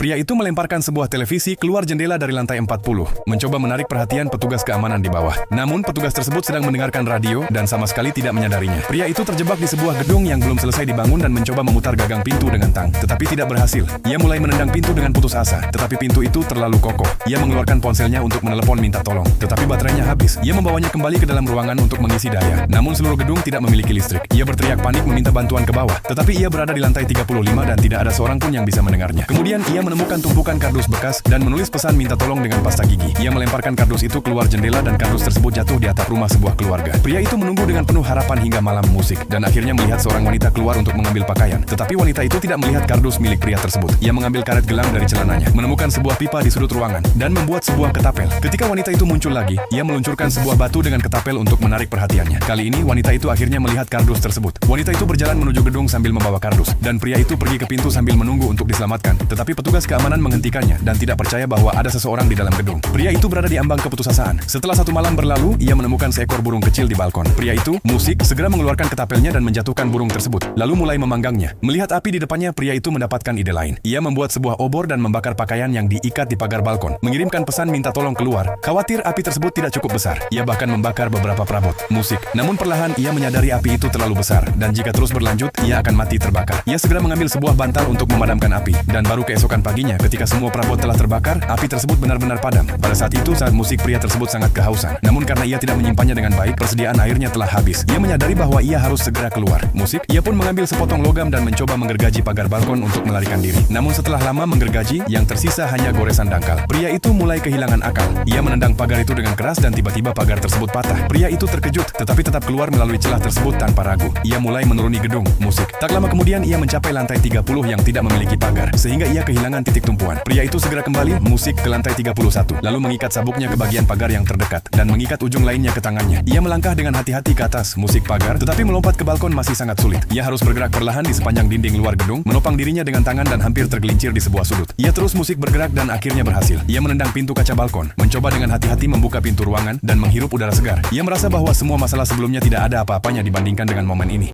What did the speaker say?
Pria itu melemparkan sebuah televisi keluar jendela dari lantai 40, mencoba menarik perhatian petugas keamanan di bawah. Namun, petugas tersebut sedang mendengarkan radio dan sama sekali tidak menyadarinya. Pria itu terjebak di sebuah gedung yang belum selesai dibangun dan mencoba memutar gagang pintu dengan tang, tetapi tidak berhasil. Ia mulai menendang pintu dengan putus asa, tetapi pintu itu terlalu kokoh. Ia mengeluarkan ponselnya untuk menelepon minta tolong, tetapi baterainya habis. Ia membawanya kembali ke dalam ruangan untuk mengisi daya. Namun seluruh gedung tidak memiliki listrik. Ia berteriak panik meminta bantuan ke bawah, tetapi ia berada di lantai 35 dan tidak ada seorang pun yang bisa mendengarnya. Kemudian ia menemukan tumpukan kardus bekas dan menulis pesan minta tolong dengan pasta gigi. Ia melemparkan kardus itu keluar jendela dan kardus tersebut jatuh di atap rumah sebuah keluarga. Pria itu menunggu dengan penuh harapan hingga malam musik dan akhirnya melihat seorang wanita keluar untuk mengambil pakaian. Tetapi wanita itu tidak melihat kardus milik pria tersebut. Ia mengambil karet gelang dari celananya, menemukan sebuah pipa di sudut ruangan dan membuat sebuah ketapel. Ketika wanita itu muncul lagi, ia meluncurkan sebuah batu dengan ketapel untuk menarik perhatiannya. Kali ini wanita itu akhirnya melihat kardus tersebut. Wanita itu berjalan menuju gedung sambil membawa kardus dan pria itu pergi ke pintu sambil menunggu untuk diselamatkan. Tetapi petugas keamanan menghentikannya dan tidak percaya bahwa ada seseorang di dalam gedung. Pria itu berada di ambang keputusasaan. Setelah satu malam berlalu, ia menemukan seekor burung kecil di balkon. Pria itu, musik, segera mengeluarkan ketapelnya dan menjatuhkan burung tersebut, lalu mulai memanggangnya. Melihat api di depannya, pria itu mendapatkan ide lain. Ia membuat sebuah obor dan membakar pakaian yang diikat di pagar balkon, mengirimkan pesan minta tolong keluar. Khawatir api tersebut tidak cukup besar, ia bahkan membakar beberapa perabot musik. Namun perlahan ia menyadari api itu terlalu besar dan jika terus berlanjut, ia akan mati terbakar. Ia segera mengambil sebuah bantal untuk memadamkan api dan baru keesokan paginya ketika semua perabot telah terbakar, api tersebut benar-benar padam. Pada saat itu, saat musik pria tersebut sangat kehausan. Namun karena ia tidak menyimpannya dengan baik, persediaan airnya telah habis. Ia menyadari bahwa ia harus segera keluar. Musik, ia pun mengambil sepotong logam dan mencoba menggergaji pagar balkon untuk melarikan diri. Namun setelah lama menggergaji, yang tersisa hanya goresan dangkal. Pria itu mulai kehilangan akal. Ia menendang pagar itu dengan keras dan tiba-tiba pagar tersebut patah. Pria itu terkejut, tetapi tetap keluar melalui celah tersebut tanpa ragu. Ia mulai menuruni gedung. Musik. Tak lama kemudian ia mencapai lantai 30 yang tidak memiliki pagar, sehingga ia kehilangan titik tumpuan. Pria itu segera kembali, musik, ke lantai 31, lalu mengikat sabuknya ke bagian pagar yang terdekat, dan mengikat ujung lainnya ke tangannya. Ia melangkah dengan hati-hati ke atas, musik pagar, tetapi melompat ke balkon masih sangat sulit. Ia harus bergerak perlahan di sepanjang dinding luar gedung, menopang dirinya dengan tangan dan hampir tergelincir di sebuah sudut. Ia terus musik bergerak dan akhirnya berhasil. Ia menendang pintu kaca balkon, mencoba dengan hati-hati membuka pintu ruangan, dan menghirup udara segar. Ia merasa bahwa semua masalah sebelumnya tidak ada apa-apanya dibandingkan dengan momen ini.